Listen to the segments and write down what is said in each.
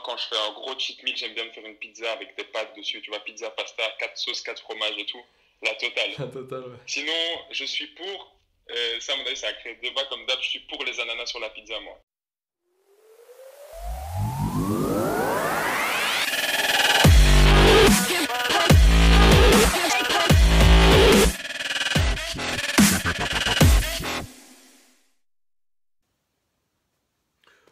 quand je fais un gros cheat meal, j'aime bien me faire une pizza avec des pâtes dessus. Tu vois, pizza, pasta, 4 sauces, 4 fromages et tout. La totale. La totale, ouais. Sinon, je suis pour, ça, à mon avis, ça a créé débat comme d'hab, je suis pour les ananas sur la pizza, moi.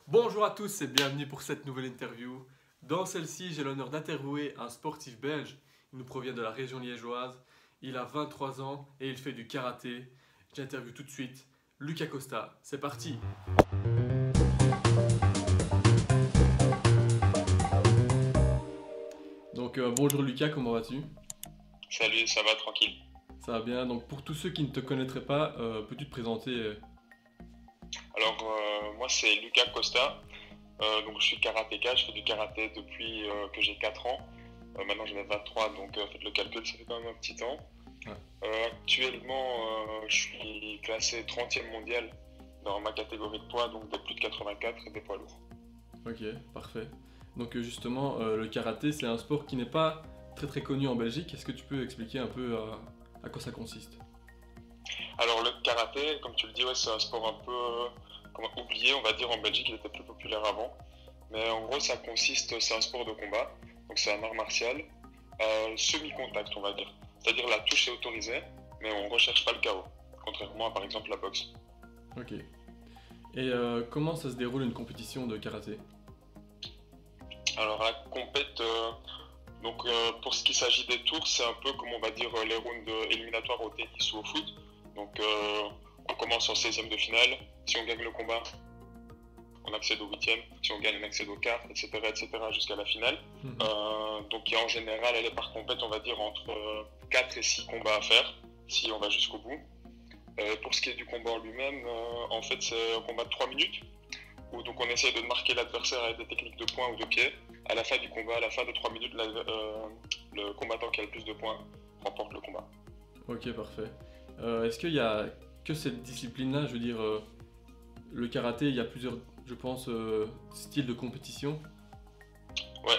Bonjour à tous et bienvenue pour cette nouvelle interview. Dans celle-ci, j'ai l'honneur d'interviewer un sportif belge. Il nous provient de la région liégeoise. Il a 23 ans et il fait du karaté. J'interviewe tout de suite Lucas Costa. C'est parti. Donc bonjour Lucas, comment vas-tu? Salut, ça va, tranquille. Ça va bien. Donc pour tous ceux qui ne te connaîtraient pas, peux-tu te présenter Alors, moi, c'est Lucas Costa. Donc, je suis karatéka. Je fais du karaté depuis que j'ai 4 ans. Maintenant, j'en ai 23, donc faites le calcul, ça fait quand même un petit temps. Ouais. Actuellement, je suis classé 30e mondial dans ma catégorie de poids, donc des plus de 84 et des poids lourds. Ok, parfait. Donc justement, le karaté, c'est un sport qui n'est pas très connu en Belgique. Est-ce que tu peux expliquer un peu à quoi ça consiste? Alors, le karaté, comme tu le dis, ouais, c'est un sport un peu oublié, on va dire. En Belgique, il était plus populaire avant. Mais en gros, ça consiste, c'est un sport de combat. Donc, c'est un art martial semi-contact, on va dire. C'est-à-dire la touche est autorisée, mais on ne recherche pas le KO. Contrairement à, par exemple, la boxe. Ok. Et comment ça se déroule une compétition de karaté? Alors, la compète, pour ce qui s'agit des tours, c'est un peu comme on va dire les rounds éliminatoires au tennis ou au foot. Donc, on commence en 16e de finale. Si on gagne le combat, on accède au 8e. Si on gagne, on accède au quart, etc. jusqu'à la finale. Donc, en général, elle est par compète, on va dire, entre 4 et 6 combats à faire, si on va jusqu'au bout. Pour ce qui est du combat en lui-même, en fait, c'est un combat de 3 minutes, où donc on essaie de marquer l'adversaire avec des techniques de poing ou de pied. À la fin du combat, à la fin de 3 minutes, le combattant qui a le plus de points remporte le combat. Ok, parfait. Est-ce qu'il y a que cette discipline-là? Je veux dire, le karaté, il y a plusieurs, je pense, styles de compétition. Ouais,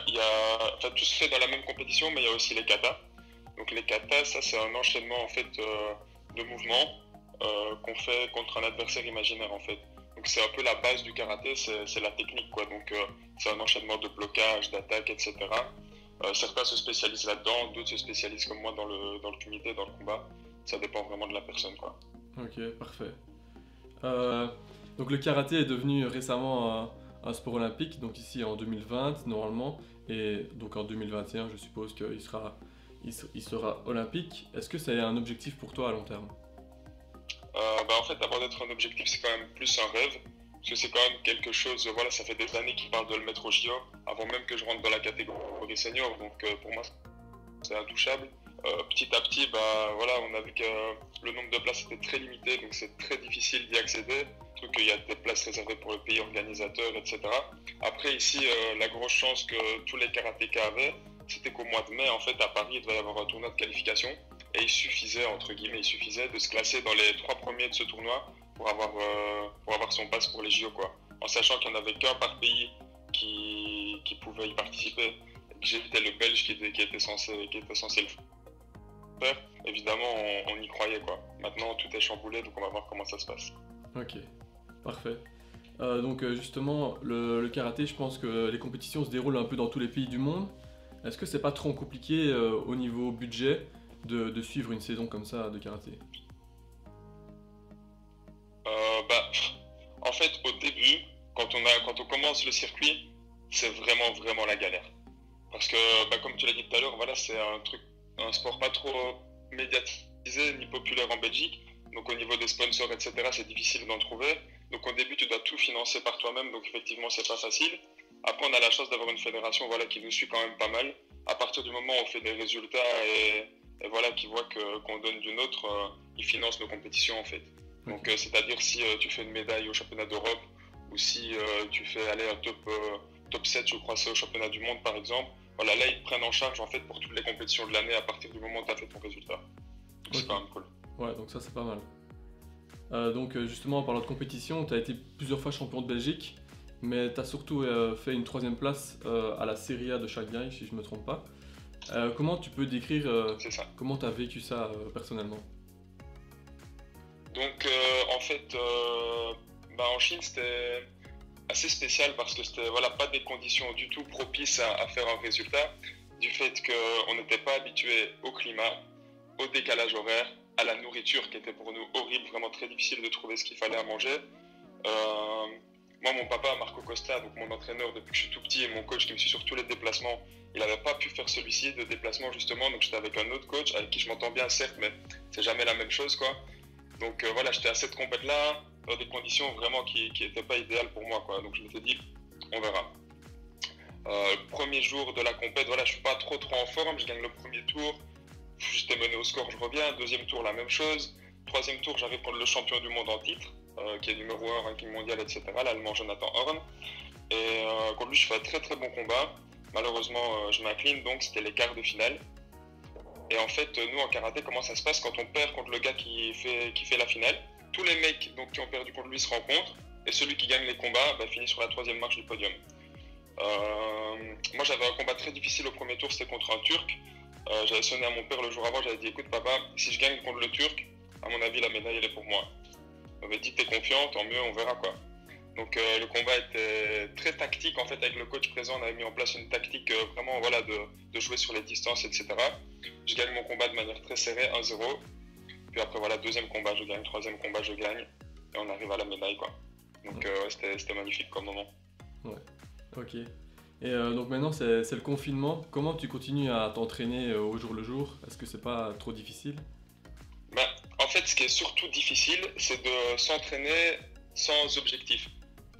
enfin, tout se fait dans la même compétition, mais il y a aussi les katas. Donc les katas, ça c'est un enchaînement en fait de mouvements qu'on fait contre un adversaire imaginaire en fait. Donc c'est un peu la base du karaté, c'est la technique quoi. Donc c'est un enchaînement de blocage, d'attaque, etc. Certains se spécialisent là-dedans, d'autres se spécialisent comme moi dans le kumité, dans le combat. Ça dépend vraiment de la personne quoi. Ok, parfait. Donc le karaté est devenu récemment un sport olympique, donc ici en 2020 normalement, et donc en 2021 je suppose il sera olympique. Est-ce que c'est un objectif pour toi à long terme? En fait, avant d'être un objectif, c'est quand même plus un rêve. Parce que c'est quand même quelque chose, voilà, ça fait des années qu'ils parlent de le mettre au JO, avant même que je rentre dans la catégorie senior. Donc pour moi, c'est intouchable. Petit à petit, voilà, on a vu que le nombre de places était très limité, donc c'est très difficile d'y accéder. Surtout qu'il y a des places réservées pour le pays organisateur, etc. Après, ici, la grosse chance que tous les karatékas avaient, c'était qu'au mois de mai, en fait, à Paris, il devait y avoir un tournoi de qualification. Et il suffisait, entre guillemets, il suffisait de se classer dans les 3 premiers de ce tournoi pour avoir son passe pour les JO, quoi. En sachant qu'il n'y en avait qu'un par pays qui pouvait y participer. Et que j'étais le Belge qui était censé le faire. Évidemment, on y croyait, quoi. Maintenant, tout est chamboulé, donc on va voir comment ça se passe. Ok, parfait. Donc justement, le karaté, je pense que les compétitions se déroulent un peu dans tous les pays du monde. Est-ce que c'est pas trop compliqué au niveau budget de suivre une saison comme ça de karaté? En fait, au début, quand on commence le circuit, c'est vraiment la galère. Parce que, comme tu l'as dit tout à l'heure, voilà, c'est un sport pas trop médiatisé ni populaire en Belgique. Donc au niveau des sponsors, etc., c'est difficile d'en trouver. Donc au début, tu dois tout financer par toi-même, donc effectivement, c'est pas facile. Après, on a la chance d'avoir une fédération, voilà, qui nous suit quand même pas mal. À partir du moment où on fait des résultats et voilà, qui voit qu'on donne du nôtre, ils financent nos compétitions en fait. Donc c'est-à-dire si tu fais une médaille au championnat d'Europe ou si tu fais aller un top 7, je crois, c'est au championnat du monde par exemple. Voilà, là ils te prennent en charge en fait pour toutes les compétitions de l'année à partir du moment où tu as fait ton résultat. Donc c'est quand même cool. Ouais, donc ça c'est pas mal. Donc justement, en parlant de compétition, tu as été plusieurs fois champion de Belgique. mais tu as surtout fait une troisième place à la Serie A de Shanghai, si je ne me trompe pas. Comment tu peux décrire C'est ça. comment tu as vécu ça personnellement? Donc en fait, en Chine c'était assez spécial parce que c'était voilà, pas des conditions du tout propices à faire un résultat, du fait qu'on n'était pas habitué au climat, au décalage horaire, à la nourriture qui était pour nous horrible, vraiment très difficile de trouver ce qu'il fallait à manger. Euh, Moi, mon papa, Marco Costa, donc mon entraîneur depuis que je suis tout petit et mon coach qui me suit sur tous les déplacements, il n'avait pas pu faire celui-ci de déplacement justement, donc j'étais avec un autre coach avec qui je m'entends bien certes, mais c'est jamais la même chose quoi. Donc voilà, j'étais à cette compète-là dans des conditions vraiment qui n'étaient pas idéales pour moi quoi. Donc je m'étais dit, on verra. Premier jour de la compète, voilà, je suis pas trop en forme, je gagne le premier tour, j'étais mené au score, je reviens, deuxième tour la même chose, troisième tour j'arrive contre le champion du monde en titre, qui est numéro 1 ranking mondial, etc., l'allemand Jonathan Horn, et contre lui je fais un très très bon combat, malheureusement je m'incline, donc c'était les quarts de finale. Et en fait, nous en karaté, comment ça se passe quand on perd contre le gars qui fait la finale? Tous les mecs donc, qui ont perdu contre lui se rencontrent, et celui qui gagne les combats finit sur la troisième marche du podium. Moi j'avais un combat très difficile au premier tour, c'était contre un Turc. J'avais sonné à mon père le jour avant, j'avais dit écoute papa, si je gagne contre le Turc, à mon avis la médaille elle est pour moi. Il m'avait dit t'es confiant, tant mieux, on verra quoi. Donc le combat était très tactique en fait, avec le coach présent on avait mis en place une tactique vraiment voilà, de jouer sur les distances, etc. Je gagne mon combat de manière très serrée, 1-0. Puis après voilà, deuxième combat je gagne, troisième combat je gagne, et on arrive à la médaille quoi. Donc c'était magnifique comme moment. Ouais, ok. Et donc maintenant c'est le confinement, comment tu continues à t'entraîner au jour le jour? Est-ce que c'est pas trop difficile? En fait ce qui est surtout difficile c'est de s'entraîner sans objectif.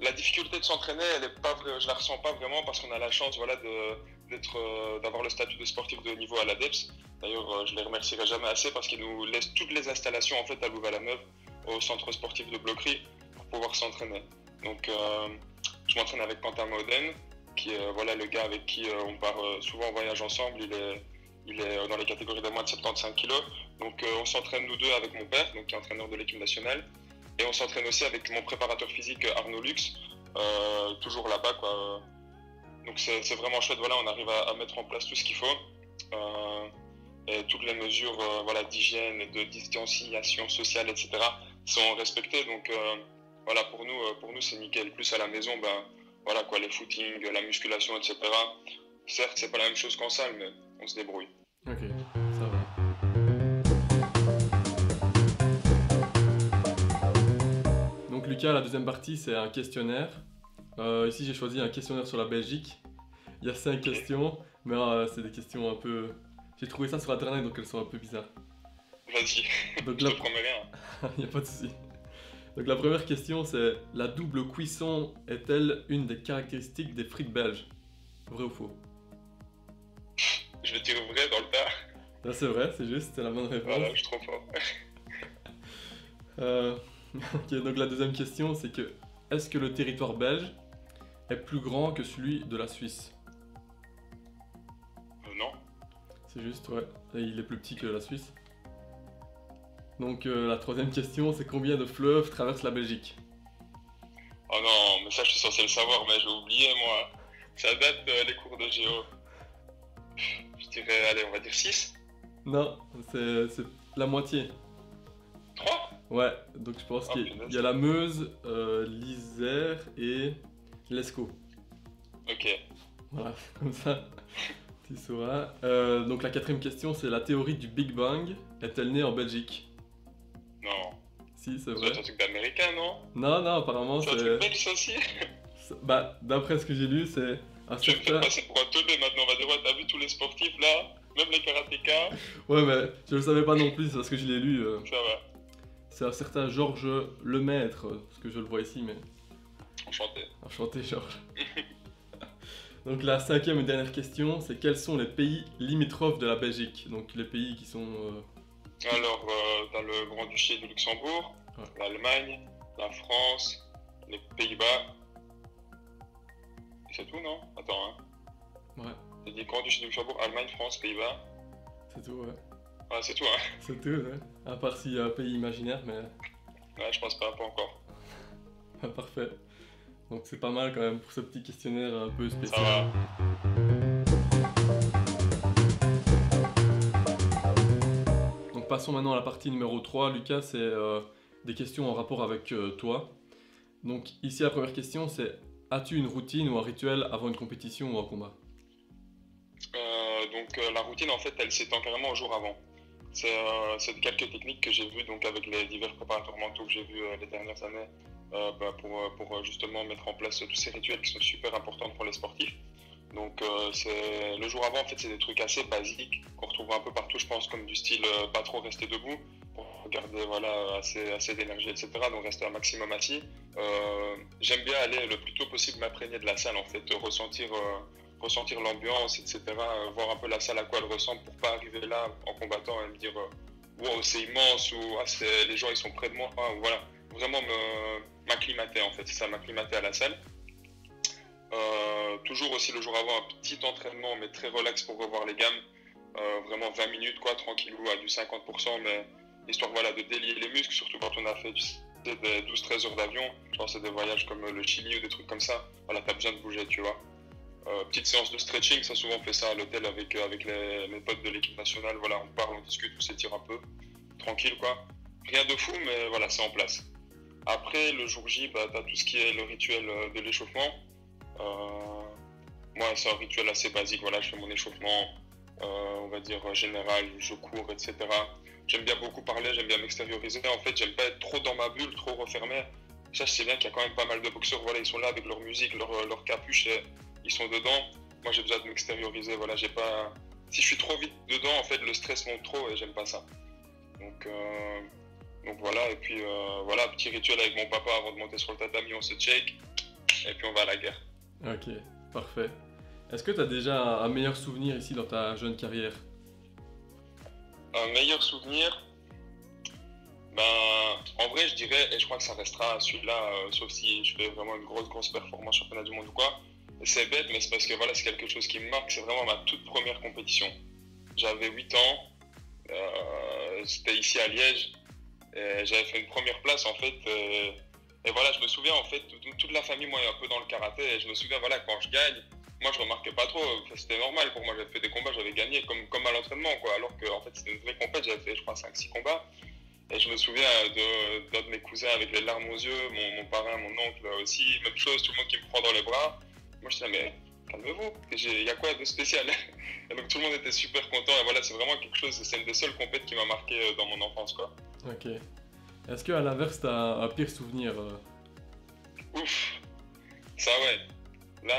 La difficulté de s'entraîner, je la ressens pas vraiment parce qu'on a la chance voilà, d'avoir le statut de sportif de haut niveau à l'ADEPS. D'ailleurs, je les remercierai jamais assez parce qu'ils nous laissent toutes les installations en fait, à Louvain-la-Neuve, au centre sportif de Bloquerie, pour pouvoir s'entraîner. Donc, je m'entraîne avec Quentin Mauden, qui est voilà, le gars avec qui on part souvent en voyage ensemble. Il est dans les catégories de moins de 75 kg. Donc, on s'entraîne nous deux avec mon père, donc, qui est entraîneur de l'équipe nationale. Et on s'entraîne aussi avec mon préparateur physique Arnaud Lux, toujours là-bas quoi. Donc c'est vraiment chouette, voilà, on arrive à mettre en place tout ce qu'il faut. Et toutes les mesures voilà, d'hygiène et de distanciation sociale, etc. sont respectées. Donc voilà, pour nous c'est nickel. Plus à la maison, voilà quoi, les footings, la musculation, etc. Certes, c'est pas la même chose qu'en salle, mais on se débrouille. Ok, ça va. Donc Lucas, la deuxième partie, c'est un questionnaire. Ici, j'ai choisi un questionnaire sur la Belgique. Il y a 5 questions, mais c'est des questions un peu... J'ai trouvé ça sur internet, donc elles sont un peu bizarres. Vas-y, Donc je te promets rien. Il n'y a pas de souci. Donc la première question, c'est la double cuisson est-elle une des caractéristiques des frites belges? Vrai ou faux? Je vais dire vrai dans le tas. Là, c'est vrai, c'est juste, c'est la bonne réponse. Voilà, je suis trop fort. Ok, donc la deuxième question, c'est que est-ce que le territoire belge est plus grand que celui de la Suisse? Non. C'est juste, ouais. Et il est plus petit que la Suisse. Donc la troisième question, c'est combien de fleuves traversent la Belgique? Oh non, mais ça je suis censé le savoir, mais j'ai oublié moi. Ça date des cours de géo. Je dirais, allez, on va dire 6. Non, c'est la moitié. 3. Ouais, donc je pense qu'il y a la Meuse, l'Isère et l'Escaut. Ok. Voilà, comme ça, tu sauras. Donc la quatrième question, c'est la théorie du Big Bang est-elle née en Belgique? Non. Si, c'est C'est vrai. un truc d'américain, non? Non, apparemment C'est un truc belge ça aussi? Bah, d'après ce que j'ai lu, c'est un Je vais me faire certain... passer pour un teubé maintenant, on va dire, ouais, t'as vu tous les sportifs là? Même les karatékas? Ouais, mais je le savais pas non plus, c'est parce que je l'ai lu. Ça va. C'est un certain Georges Lemaître, parce que je le vois ici, mais... Enchanté. Enchanté, Georges. Donc la cinquième et dernière question, c'est quels sont les pays limitrophes de la Belgique? Donc les pays qui sont... Alors, t'as le Grand-Duché de Luxembourg, Ouais. l'Allemagne, la France, les Pays-Bas. C'est tout, non? Attends, hein. Ouais, J'ai dit Grand-Duché de Luxembourg, Allemagne, France, Pays-Bas. c'est tout, ouais. Ah, c'est tout, hein. C'est tout, ouais. À part s'il y a un pays imaginaire, mais... Ouais, je pense pas encore. Parfait. Donc c'est pas mal quand même pour ce petit questionnaire un peu Ça spécial. va. Donc passons maintenant à la partie numéro 3, Lucas, c'est des questions en rapport avec toi. Donc ici la première question c'est, as-tu une routine ou un rituel avant une compétition ou un combat? La routine, en fait, elle s'étend carrément au jour avant. C'est quelques techniques que j'ai vues donc, avec les divers préparateurs mentaux que j'ai vus les dernières années pour justement mettre en place tous ces rituels qui sont super importants pour les sportifs. Donc c'est le jour avant, en fait, c'est des trucs assez basiques qu'on retrouve un peu partout, je pense, comme du style pas trop rester debout pour garder voilà, assez d'énergie, etc. Donc rester un maximum assis. J'aime bien aller le plus tôt possible m'imprégner de la salle, en fait, ressentir l'ambiance, etc. Voir un peu la salle à quoi elle ressemble pour pas arriver là en combattant et me dire wow, c'est immense ou ah, les gens ils sont près de moi. Ou voilà, vraiment m'acclimater en fait, c'est ça, m'acclimater à la salle. Toujours aussi le jour avant un petit entraînement mais très relax pour revoir les gammes. Vraiment 20 minutes quoi, tranquillou à du 50%, mais histoire voilà, de délier les muscles, surtout quand on a fait des 12-13 heures d'avion. Je pense que c'est des voyages comme le Chili ou des trucs comme ça. Voilà, t'as besoin de bouger, tu vois. Petite séance de stretching, ça souvent on fait ça à l'hôtel avec mes potes de l'équipe nationale. Voilà, on parle, on discute, on s'étire un peu, tranquille quoi. Rien de fou, mais voilà, c'est en place. Après, le jour J, bah, t'as tout ce qui est le rituel de l'échauffement. Moi, c'est un rituel assez basique. Voilà, je fais mon échauffement, on va dire général, je cours, etc. J'aime bien beaucoup parler, j'aime bien m'extérioriser. En fait, j'aime pas être trop dans ma bulle, trop refermé. Ça, je sais bien qu'il y a quand même pas mal de boxeurs. Voilà, ils sont là avec leur musique, leur capuche, et ils sont dedans. Moi, j'ai besoin de m'extérioriser. Voilà, j'ai pas. Si je suis trop vite dedans, en fait, le stress monte trop et j'aime pas ça. Donc, donc voilà. Et puis voilà, petit rituel avec mon papa avant de monter sur le tatami, on se check et puis on va à la guerre. Ok, parfait. Est-ce que tu as déjà un meilleur souvenir ici dans ta jeune carrière? Un meilleur souvenir, ben, en vrai, je dirais, et je crois que ça restera celui-là, sauf si je fais vraiment une grosse performance championnat du monde ou quoi. C'est bête, mais c'est parce que voilà, c'est quelque chose qui me marque. C'est vraiment ma toute première compétition. J'avais 8 ans, c'était ici à Liège, et j'avais fait une première place en fait. Et voilà, je me souviens en fait, toute la famille, moi, est un peu dans le karaté, et je me souviens, voilà, quand je gagne, moi je remarquais pas trop, c'était normal pour moi, j'avais fait des combats, j'avais gagné comme à l'entraînement, quoi, alors que en fait c'était une vraie compète, j'avais fait je crois 5-6 combats. Et je me souviens d'un de mes cousins avec les larmes aux yeux, mon parrain, mon oncle aussi, même chose, tout le monde qui me prend dans les bras. Moi je disais, mais calmez-vous, il y a quoi de spécial? Et donc tout le monde était super content, et voilà, c'est vraiment quelque chose, c'est une des seules compètes qui m'a marqué dans mon enfance, quoi. Ok. Est-ce qu'à l'inverse, tu as un pire souvenir Ouf, ça ouais. Là,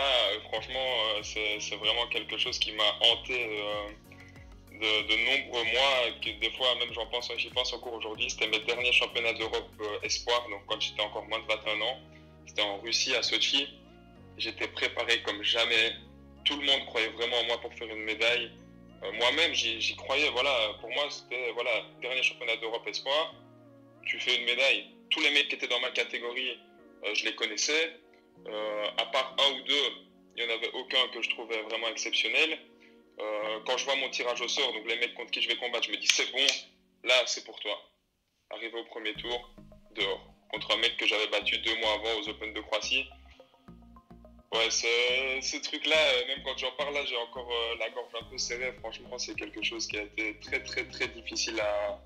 franchement, c'est vraiment quelque chose qui m'a hanté de nombreux mois, que des fois même j'y pense encore aujourd'hui. C'était mes derniers championnats d'Europe espoir, donc quand j'étais encore moins de 21 ans. C'était en Russie, à Sochi. J'étais préparé comme jamais. Tout le monde croyait vraiment en moi pour faire une médaille. Moi-même, j'y croyais. Voilà, pour moi, c'était voilà, dernier championnat d'Europe espoir. Tu fais une médaille. Tous les mecs qui étaient dans ma catégorie, je les connaissais. À part un ou deux, il n'y en avait aucun que je trouvais vraiment exceptionnel. Quand je vois mon tirage au sort, donc les mecs contre qui je vais combattre, je me dis c'est bon, là c'est pour toi. Arrivé au premier tour, dehors. Contre un mec que j'avais battu 2 mois avant aux Open de Croatie. Ouais, ce truc-là, même quand j'en parle, là, j'ai encore la gorge un peu serrée. Franchement, c'est quelque chose qui a été très difficile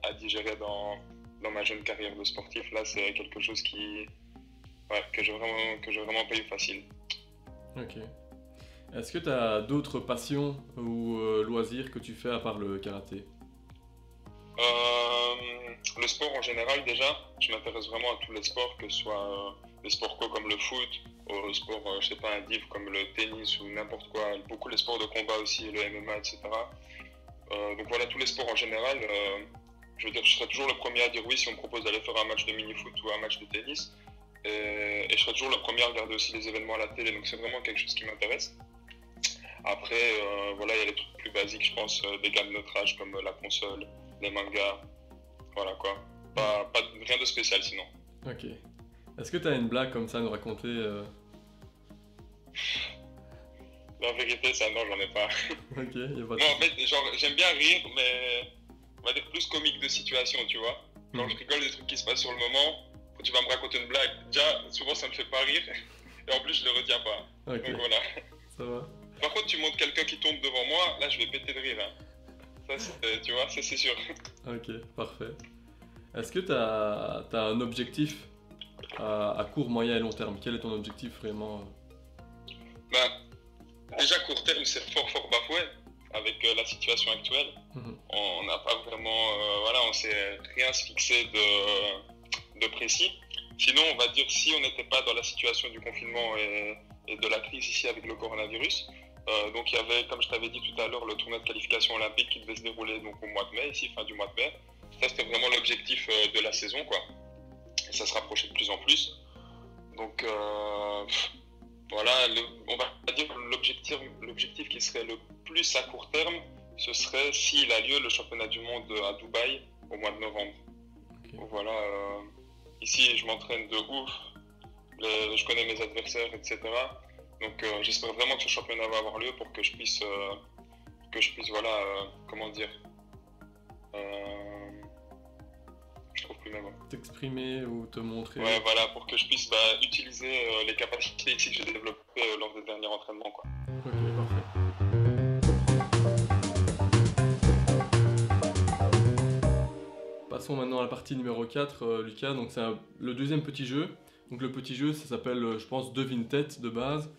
à digérer dans ma jeune carrière de sportif. Là, c'est quelque chose que j'ai vraiment pas eu facile. Ok. Est-ce que tu as d'autres passions ou loisirs que tu fais à part le karaté? Le sport en général déjà, je m'intéresse vraiment à tous les sports, que ce soit les sports comme le foot, au sport, je sais pas, un div comme le tennis ou n'importe quoi, beaucoup les sports de combat aussi, le MMA, etc. Donc voilà, tous les sports en général, je veux dire, je serais toujours le premier à dire oui si on me propose d'aller faire un match de mini-foot ou un match de tennis. Et je serais toujours le premier à regarder aussi les événements à la télé, donc c'est vraiment quelque chose qui m'intéresse. Après, voilà, il y a les trucs plus basiques, je pense, des gars de notre âge comme la console, les mangas, voilà quoi. Rien de spécial sinon. Ok. Est-ce que tu as une blague comme ça à nous raconter La vérité, ça, non, j'en ai pas. Ok, y a pas de... Moi, en fait, genre, j'aime bien rire, mais on va dire plus comique de situation, tu vois. Genre, je rigole des trucs qui se passent sur le moment. Quand tu vas me raconter une blague, déjà, souvent, ça me fait pas rire. et en plus je le retiens pas. Ok, Donc voilà. ça va. Par contre, tu montres quelqu'un qui tombe devant moi, là je vais péter de rire. Hein. Tu vois, ça c'est sûr. Ok, parfait. Est-ce que tu as un objectif à court, moyen et long terme? Quel est ton objectif vraiment? Ben, déjà court terme, c'est fort bafoué avec la situation actuelle. On n'a pas vraiment, voilà, on sait rien se fixer de précis. Sinon, on va dire si on n'était pas dans la situation du confinement et de la crise ici avec le coronavirus. Donc il y avait, comme je t'avais dit tout à l'heure, le tournoi de qualification olympique qui devait se dérouler donc au mois de mai, ici fin du mois de mai. Ça c'était vraiment l'objectif de la saison, quoi. Et ça se rapprochait de plus en plus. Donc voilà, on va dire l'objectif qui serait le plus à court terme, ce serait s'il a lieu le championnat du monde à Dubaï au mois de novembre. Okay. Donc voilà, ici je m'entraîne de ouf, je connais mes adversaires, etc. Donc j'espère vraiment que ce championnat va avoir lieu pour que je puisse voilà, comment dire, je trouve plus mes mots. T'exprimer ou te montrer. Ouais, voilà, pour que je puisse utiliser les capacités ici que j'ai développées lors des derniers entraînements, quoi. Ok, parfait. Passons maintenant à la partie numéro 4, Lucas. Donc c'est le deuxième petit jeu. Donc le petit jeu, ça s'appelle, je pense, devine-tête de base.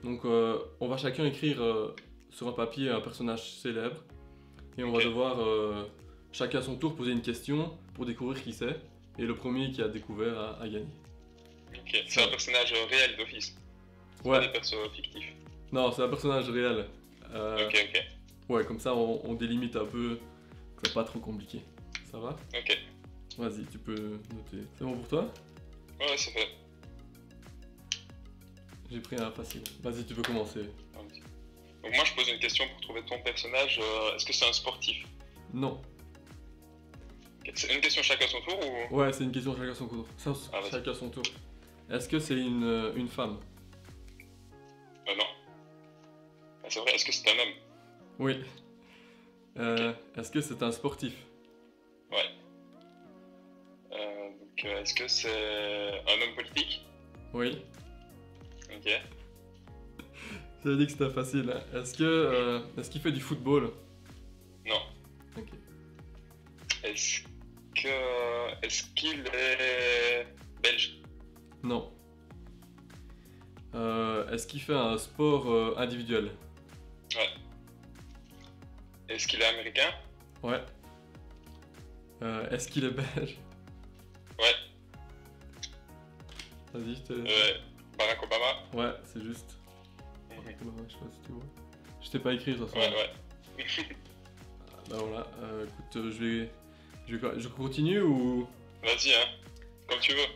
Donc on va chacun écrire sur un papier un personnage célèbre. Et on va devoir, chacun à son tour, poser une question pour découvrir qui c'est. Et le premier qui a découvert a gagné. Ok, c'est un personnage réel d'office. Ouais. Pas des persos fictifs. Non, c'est un personnage réel. Ok. Ouais, comme ça on délimite un peu, que c'est pas trop compliqué. Ça va? Ok. Vas-y, tu peux noter. C'est bon pour toi? Ouais, c'est fait. J'ai pris un facile. Vas-y, tu peux commencer. Donc moi je pose une question pour trouver ton personnage. Est-ce que c'est un sportif? Non. C'est une question chacun son tour ou... Ouais, c'est une question chacun son tour. Chacun son tour. Est-ce que c'est une femme? Non. C'est vrai, est-ce que c'est un homme? Oui. Est-ce que c'est un sportif? Ouais. Donc est-ce que c'est un homme politique? Oui. Ok. J'avais dit que c'était facile. Hein. Est-ce qu'il fait du football? Non. Ok. Est-ce qu'il est belge? Non. Est-ce qu'il fait un sport individuel? Ouais. Est-ce qu'il est américain? Ouais. Est-ce qu'il est belge? Ouais. Vas-y, je te... Barack Obama? Ouais, c'est juste. Barack Obama, je sais pas si tu vois. Je t'ai pas écrit de toute façon. Ouais. Bah voilà, écoute, je continue ou... Vas-y, hein, comme tu veux.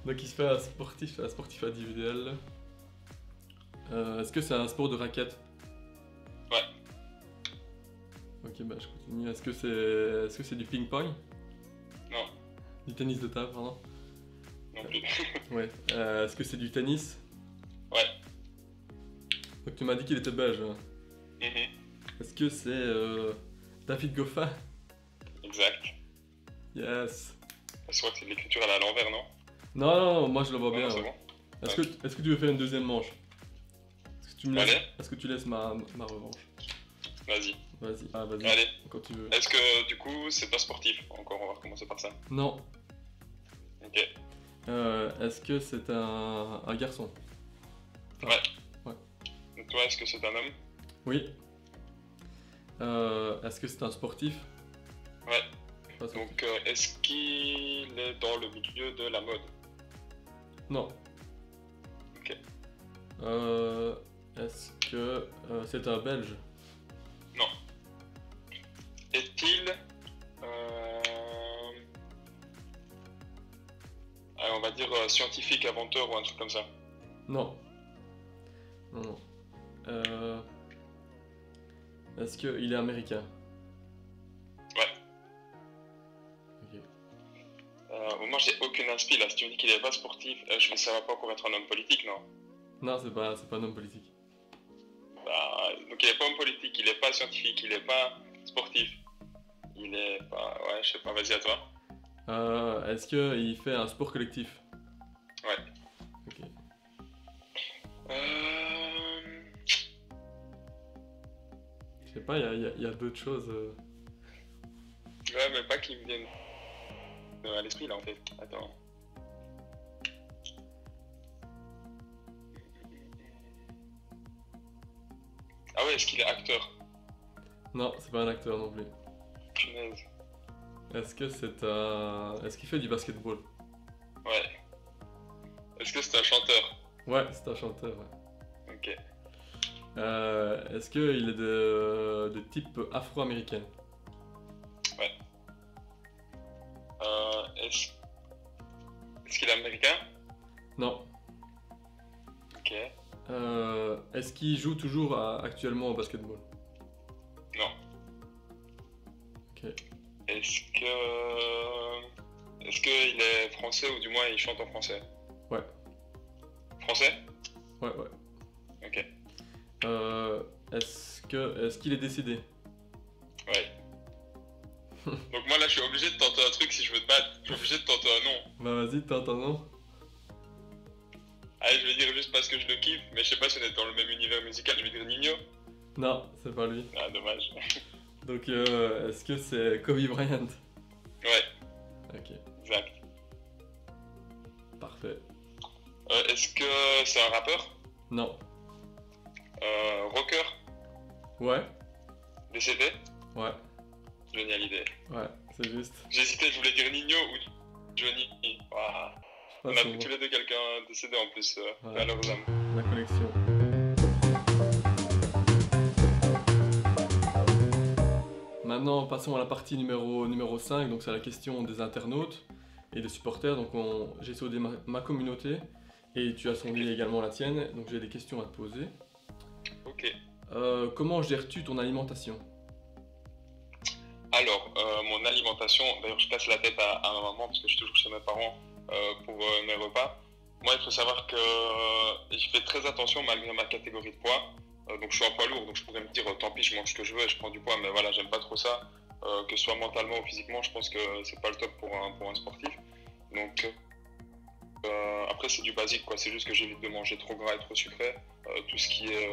Donc il se fait un sportif individuel. Est-ce que c'est un sport de raquette? Ouais. Ok, bah je continue. Est-ce que c'est du ping-pong? Non. Du tennis de table, pardon? Non plus. Ouais. Est-ce que c'est du tennis? Ouais. Donc tu m'as dit qu'il était belge. Hein. Est-ce que c'est David Goffin? Exact. Yes. Je crois que c'est de l'écriture à l'envers, non? Non, moi je le vois bien. C'est ouais. bon. Est-ce que tu veux faire une deuxième manche? Est-ce que tu laisses ma revanche? Vas-y. Vas-y. Ah, vas-y. Allez. Quand tu veux. Est-ce que du coup c'est un sportif? Encore, on va recommencer par ça. Non. Ok. Est-ce que c'est un garçon? Ouais. Ouais. Donc toi, est-ce que c'est un homme? Oui. Est-ce que c'est un sportif? Ouais. Donc est-ce qu'il est dans le milieu de la mode? Non. Ok. Est-ce que c'est un belge? Non. Est-il on va dire scientifique, inventeur ou un truc comme ça? Non. Non. Est-ce qu'il est américain? Ouais. Ok. Moi j'ai aucune inspi là, si tu me dis qu'il est pas sportif, ça va pas encore être un homme politique, non? Non, c'est pas un homme politique. Bah, donc il est pas homme politique, il est pas scientifique, il est pas sportif. Il est pas... Ouais, je sais pas, vas-y à toi. Est-ce qu'il fait un sport collectif? Ouais. Ok. sais pas, il y a d'autres choses. Ouais, mais pas qui me viennent à l'esprit là en fait. Attends. Ah ouais, est-ce qu'il est acteur? Non, c'est pas un acteur non plus. Punaise. Est-ce que c'est un... Est-ce qu'il fait du basketball? Ouais. Est-ce que c'est un chanteur? Ouais, c'est un chanteur, ouais. Ok. Est-ce qu'il est de type afro-américain? Ouais. Est-ce qu'il est américain? Non. Ok. Est-ce qu'il joue toujours actuellement au basketball? Non. Ok. Est-ce qu'il est français ou du moins il chante en français? Ouais. Français? Ouais, ouais. Ok. Est-ce qu'il est décédé? Ouais. Donc moi là je suis obligé de tenter un truc si je veux te battre. Je suis obligé de tenter un nom. Bah vas-y, tente un nom. Allez, je vais dire juste parce que je le kiffe, mais je sais pas si on est dans le même univers musical, je vais dire Nino. Non, c'est pas lui. Ah, dommage. Donc est-ce que c'est Kobe Bryant? Ouais, Ok, exact. parfait. Est-ce que c'est un rappeur? Non. Rocker? Ouais? Décédé? Ouais. Johnny Hallyday. Ouais, c'est juste. J'ai hésité, je voulais dire Nino ou Johnny. Waouh. On a pris tous les deux quelqu'un décédé en plus, Ouais. à leurs âmes. La connexion. Maintenant, passons à la partie numéro 5, donc c'est la question des internautes et des supporters. Donc j'ai sondé ma communauté et tu as sondé également la tienne, donc j'ai des questions à te poser. Ok. Comment gères-tu ton alimentation? Alors, mon alimentation, d'ailleurs je casse la tête à ma maman parce que je suis toujours chez mes parents pour mes repas. Moi, il faut savoir que je fais très attention malgré ma catégorie de poids. Donc je suis un poids lourd, donc je pourrais me dire tant pis, je mange ce que je veux et je prends du poids, mais voilà, j'aime pas trop ça. Que ce soit mentalement ou physiquement, je pense que c'est pas le top pour un sportif. Donc après c'est du basique quoi, c'est juste que j'évite de manger trop gras et trop sucré. Tout ce qui est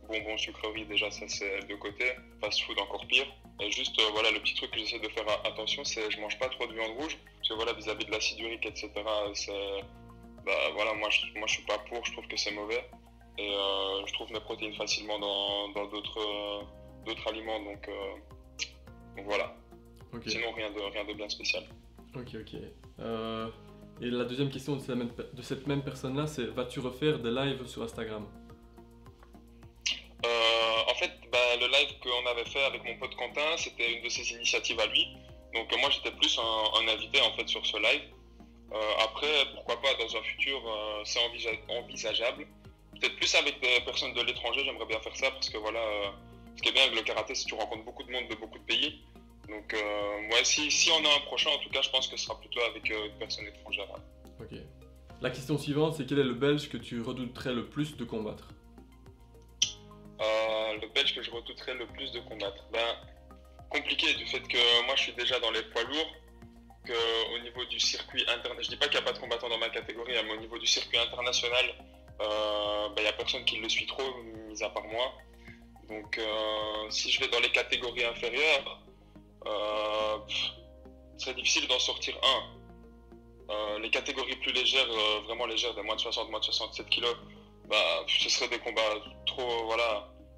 bonbons, sucreries, déjà ça c'est de côté. Fast food encore pire. Et juste voilà, le petit truc que j'essaie de faire attention, c'est je mange pas trop de viande rouge. Parce que voilà, vis-à-vis de l'acide urique, etc. Voilà, moi je suis pas pour, je trouve que c'est mauvais. Et je trouve mes protéines facilement dans d'autres aliments, donc voilà. Ok. Sinon rien de bien spécial. Ok. Et la deuxième question de cette même personne-là, c'est vas-tu refaire des lives sur Instagram? En fait, le live qu'on avait fait avec mon pote Quentin, c'était une de ses initiatives à lui. Donc moi j'étais plus un invité en fait sur ce live. Après, pourquoi pas dans un futur, c'est envisageable. Peut-être plus avec des personnes de l'étranger, j'aimerais bien faire ça parce que voilà, ce qui est bien avec le karaté, c'est que tu rencontres beaucoup de monde de beaucoup de pays. Donc moi, si on a un prochain, en tout cas, je pense que ce sera plutôt avec une personne étrangère. Ouais. Ok. La question suivante, c'est quel est le Belge que tu redouterais le plus de combattre? Le Belge que je redouterais le plus de combattre, compliqué du fait que moi je suis déjà dans les poids lourds, qu'au niveau du circuit international, je dis pas qu'il n'y a pas de combattants dans ma catégorie, mais au niveau du circuit international, il n'y a personne qui le suit trop, mis à part moi. Donc si je vais dans les catégories inférieures, ce serait difficile d'en sortir un. Les catégories plus légères, vraiment légères, des moins de 60, moins de 67 kilos, ce serait des combats trop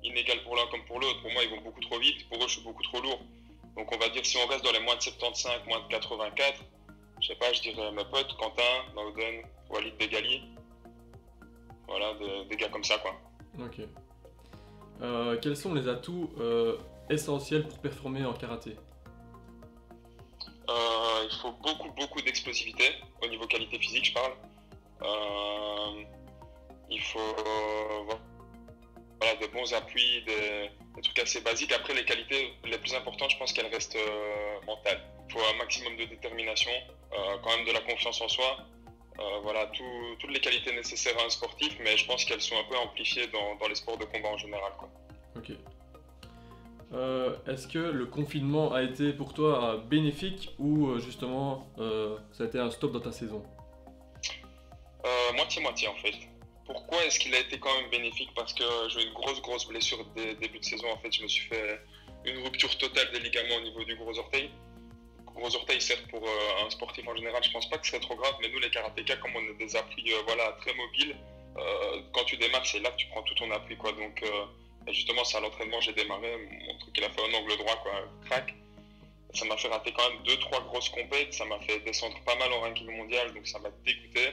inégaux pour l'un comme pour l'autre. Pour moi, ils vont beaucoup trop vite, pour eux, je suis beaucoup trop lourd. Donc on va dire si on reste dans les moins de 75, moins de 84, je sais pas, je dirais mes potes, Quentin, Naouden, Walid Begali. Voilà, des gars comme ça quoi. Ok. Quels sont les atouts essentiels pour performer en karaté? Il faut beaucoup d'explosivité, au niveau qualité physique je parle. Il faut des bons appuis, des trucs assez basiques. Après les qualités les plus importantes, je pense qu'elles restent mentales. Il faut un maximum de détermination, quand même de la confiance en soi. Toutes les qualités nécessaires à un sportif, mais je pense qu'elles sont un peu amplifiées dans les sports de combat en général, quoi. Ok. Est-ce que le confinement a été pour toi bénéfique ou justement ça a été un stop dans ta saison? Moitié-moitié en fait. Pourquoi est-ce qu'il a été quand même bénéfique? Parce que j'ai eu une grosse blessure dès début de saison. En fait, je me suis fait une rupture totale des ligaments au niveau du gros orteil. Gros orteil, certes, pour un sportif en général, je pense pas que ce serait trop grave, mais nous, les karatékas, comme on a des appuis très mobiles, quand tu démarres, c'est là que tu prends tout ton appui, quoi. Donc, justement, c'est à l'entraînement, j'ai démarré, mon truc, il a fait un angle droit, quoi, crack. Ça m'a fait rater quand même 2-3 grosses compètes, ça m'a fait descendre pas mal en ranking mondial, donc ça m'a dégoûté.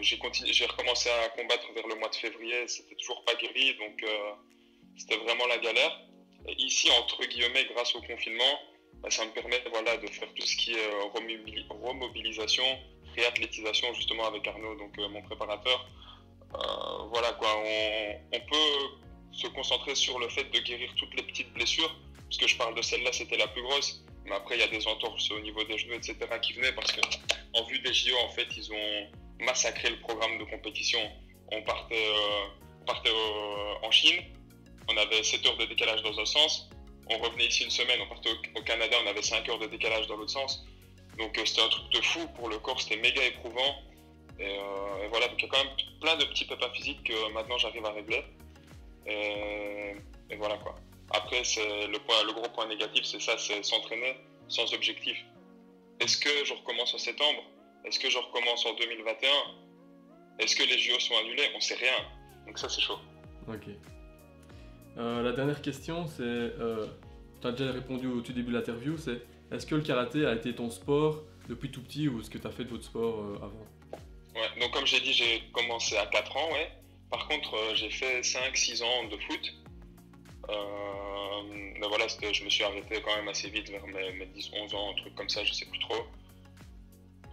J'ai recommencé à combattre vers le mois de février, c'était toujours pas guéri, donc c'était vraiment la galère. Et ici, entre guillemets, grâce au confinement, ça me permet de faire tout ce qui est remobilisation, réathlétisation justement avec Arnaud, donc mon préparateur. Voilà quoi, on peut se concentrer sur le fait de guérir toutes les petites blessures, parce que je parle de celle-là, c'était la plus grosse, mais après il y a des entorses au niveau des genoux, etc. qui venaient parce que en vue des JO, en fait, ils ont massacré le programme de compétition. On partait en Chine, on avait 7 heures de décalage dans un sens, on revenait ici une semaine, on partait au Canada, on avait 5 heures de décalage dans l'autre sens. Donc c'était un truc de fou pour le corps, c'était méga éprouvant. Et voilà, donc il y a quand même plein de petits pépins physiques que maintenant j'arrive à régler. Et voilà quoi. Après, le gros point négatif, c'est ça, c'est s'entraîner sans objectif. Est-ce que je recommence en septembre? Est-ce que je recommence en 2021? Est-ce que les JO sont annulés? On sait rien. Donc ça, c'est chaud. Ok. La dernière question, c'est, tu as déjà répondu au tout début de l'interview, c'est est-ce que le karaté a été ton sport depuis tout petit ou est-ce que tu as fait d'autres sports avant? Ouais, donc comme j'ai dit, j'ai commencé à 4 ans, ouais. Par contre, j'ai fait 5-6 ans de foot. Mais voilà, je me suis arrêté quand même assez vite vers mes 10-11 ans, un truc comme ça, je sais plus trop.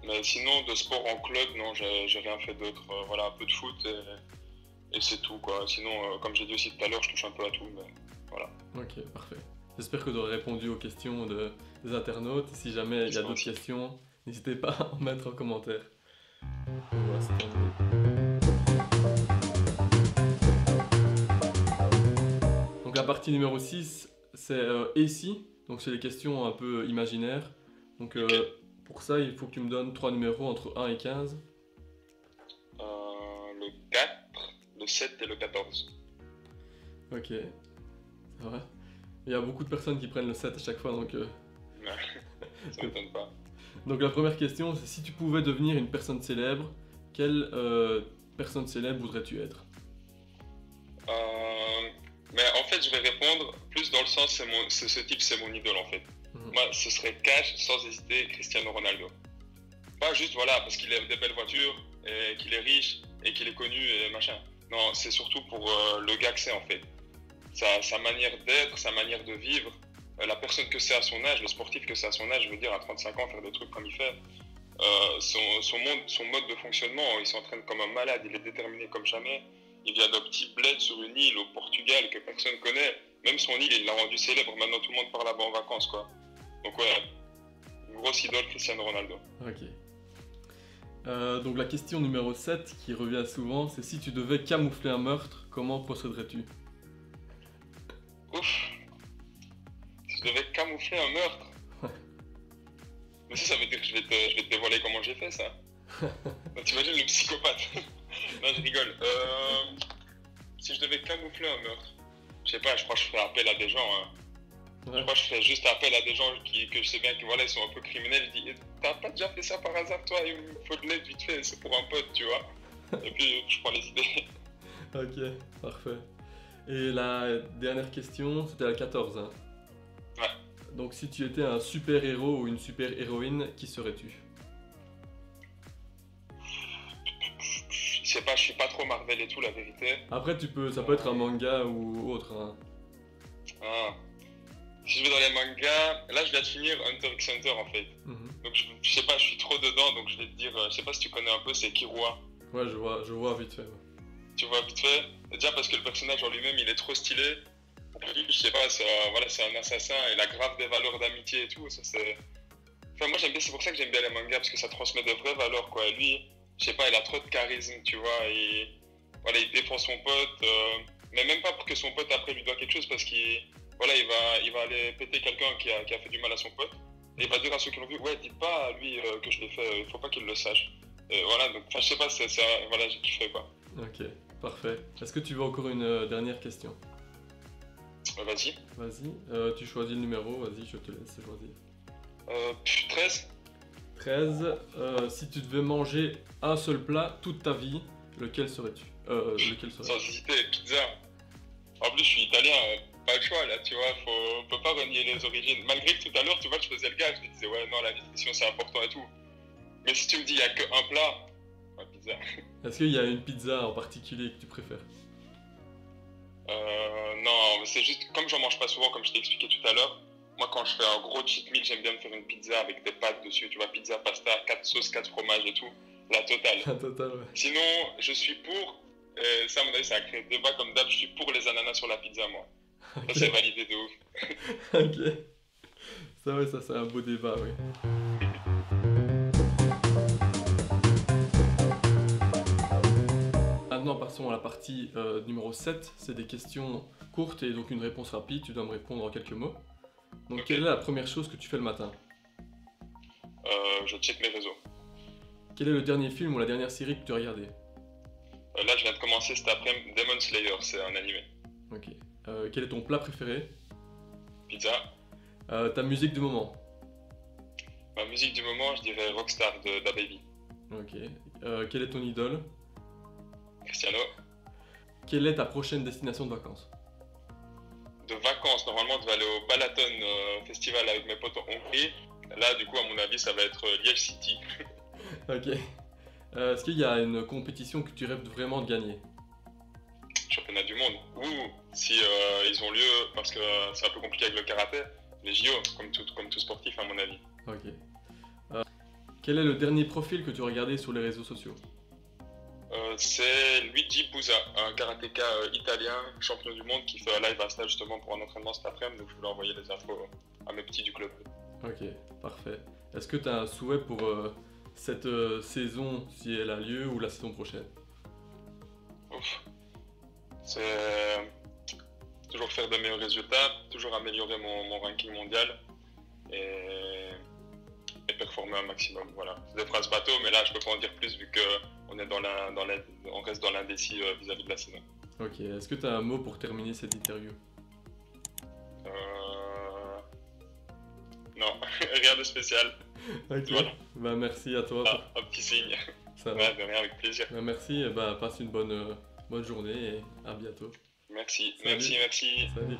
Mais sinon, de sport en club, non, j'ai rien fait d'autre. Voilà, un peu de foot et c'est tout, quoi. Sinon, comme j'ai dit aussi tout à l'heure, je touche un peu à tout, mais voilà. Ok, parfait. J'espère que tu auras répondu aux questions des internautes. Si jamais il y a d'autres questions, n'hésitez pas à en mettre en commentaire. Voilà, c'est terminé. Donc la partie numéro 6, c'est et si, donc c'est les questions un peu imaginaires. Donc pour ça, il faut que tu me donnes 3 numéros entre 1 et 15. Le 4, le 7 et le 14. Ok, c'est vrai. Il y a beaucoup de personnes qui prennent le 7 à chaque fois, donc... Ça m'étonne pas. Donc la première question, c'est si tu pouvais devenir une personne célèbre, quelle personne célèbre voudrais-tu être? Mais en fait, je vais répondre plus dans le sens, ce type, c'est mon idole en fait. Moi, ce serait cash, sans hésiter, Cristiano Ronaldo. Pas juste, voilà, parce qu'il a des belles voitures, et qu'il est riche, et qu'il est connu, et machin. Non, c'est surtout pour le gars que c'est en fait. Sa manière d'être, sa manière de vivre, la personne que c'est à son âge, le sportif que c'est à son âge, je veux dire, à 35 ans, faire des trucs comme il fait. Son mode de fonctionnement, il s'entraîne comme un malade, il est déterminé comme jamais. Il vient d'un petit bled sur une île au Portugal que personne connaît. Même son île, il l'a rendu célèbre. Maintenant, tout le monde part là-bas en vacances, quoi. Donc ouais, une grosse idole, Cristiano Ronaldo. Ok. Donc la question numéro 7 qui revient souvent, c'est si tu devais camoufler un meurtre, comment procéderais-tu? Ouf. Si je devais camoufler un meurtre. Mais ça veut dire que je vais te dévoiler comment j'ai fait ça. T'imagines le psychopathe? Non, je rigole. Si je devais camoufler un meurtre, je sais pas, je crois que je ferais appel à des gens. Hein. Ouais. Je crois que je ferais juste appel à des gens que je sais bien que voilà, ils sont un peu criminels. Je dis, t'as pas déjà fait ça par hasard, toi? Il me faut de l'aide vite fait, c'est pour un pote, tu vois. Et puis je prends les idées. Ok, parfait. Et la dernière question, c'était la 14. Hein. Ouais. Donc si tu étais un super-héros ou une super-héroïne, qui serais-tu? Je sais pas, je suis pas trop Marvel et tout, la vérité. Après, ça peut être un manga ou autre. Hein. Ah. Si je vais dans les mangas, là je viens de finir Hunter x Hunter en fait. Donc je sais pas, je suis trop dedans, donc je vais te dire, je sais pas si tu connais un peu, c'est Killua. Ouais, je vois vite fait. Ouais. Tu vois vite fait, déjà parce que le personnage en lui-même il est trop stylé. Je sais pas, c'est un assassin, il a grave des valeurs d'amitié et tout. Ça, enfin, moi j'aime bien, c'est pour ça que j'aime bien les mangas, parce que ça transmet de vraies valeurs quoi. Lui, je sais pas, il a trop de charisme, tu vois, et voilà, il défend son pote, mais même pas pour que son pote après lui doit quelque chose, parce qu'il va aller péter quelqu'un qui a fait du mal à son pote, et il va dire à ceux qui l'ont vu, ouais, dites pas à lui que je l'ai fait, il faut pas qu'il le sache. Et voilà, donc enfin, je sais pas, voilà, j'ai kiffé quoi. Ok, parfait. Est-ce que tu veux encore une dernière question? Vas-y. Vas-y, tu choisis le numéro, vas-y, je te laisse choisir. 13. 13. Si tu devais manger un seul plat toute ta vie, lequel serais-tu? Lequel serait? Sans hésiter, pizza. En plus, je suis italien, pas le choix là, tu vois, on peut pas renier les origines. Malgré que tout à l'heure, tu vois, je faisais le gars, je me disais, ouais, non, la nutrition c'est important et tout. Mais si tu me dis, il y a qu'un plat, ouais, pizza. Est-ce qu'il y a une pizza en particulier que tu préfères? Non, mais c'est juste, comme j'en mange pas souvent, comme je t'ai expliqué tout à l'heure, moi quand je fais un gros cheat meal, j'aime bien me faire une pizza avec des pâtes dessus, tu vois, pizza, pasta, 4 sauces, 4 fromages et tout, la totale. Un total, ouais. Sinon, je suis pour, ça à mon avis, ça a créé le débat comme d'hab, je suis pour les ananas sur la pizza, moi. Ok. Ça c'est validé de ouf. Ok. Ça, ouais, ça, c'est un beau débat, oui. Maintenant, passons à la partie numéro 7. C'est des questions courtes et donc une réponse rapide. Tu dois me répondre en quelques mots. Donc, Ok. quelle est la première chose que tu fais le matin? Je check mes réseaux. Quel est le dernier film ou la dernière série que tu as regardé? Là, je viens de commencer cet après-midi Demon Slayer, c'est un animé. Ok. Quel est ton plat préféré? Pizza. Ta musique du moment? Ma musique du moment, je dirais Rockstar de DaBaby. Ok. Quelle est ton idole? Cristiano. Quelle est ta prochaine destination de vacances? De vacances, normalement, je devais aller au Balaton Festival avec mes potes en Hongrie. Là, du coup, à mon avis, ça va être Liège City. Ok. Est-ce qu'il y a une compétition que tu rêves vraiment de gagner? Championnat du monde. Ou si ils ont lieu, parce que c'est un peu compliqué avec le karaté, les JO, comme tout sportif, à mon avis. Ok. Quel est le dernier profil que tu as regardé sur les réseaux sociaux? C'est Luigi Busa, un karatéka italien, champion du monde, qui fait un live Insta justement pour un entraînement cet après-midi, donc je voulais envoyer les infos à mes petits du club. Ok, parfait. Est-ce que tu as un souhait pour cette saison, si elle a lieu, ou la saison prochaine? Ouf. C'est toujours faire de meilleurs résultats, toujours améliorer mon ranking mondial et performer un maximum. Voilà. C'est des phrases bateau, mais là je peux pas en dire plus vu qu'on est on reste dans l'indécis vis-à-vis de la saison. Ok, est-ce que tu as un mot pour terminer cette interview? Non, rien de spécial. Ok, Voilà. bah merci à toi. Un petit signe. Ça va. Ouais, de rien, avec plaisir. Bah, merci, et bah, passe une bonne journée et à bientôt. Merci, Salut. merci. Salut.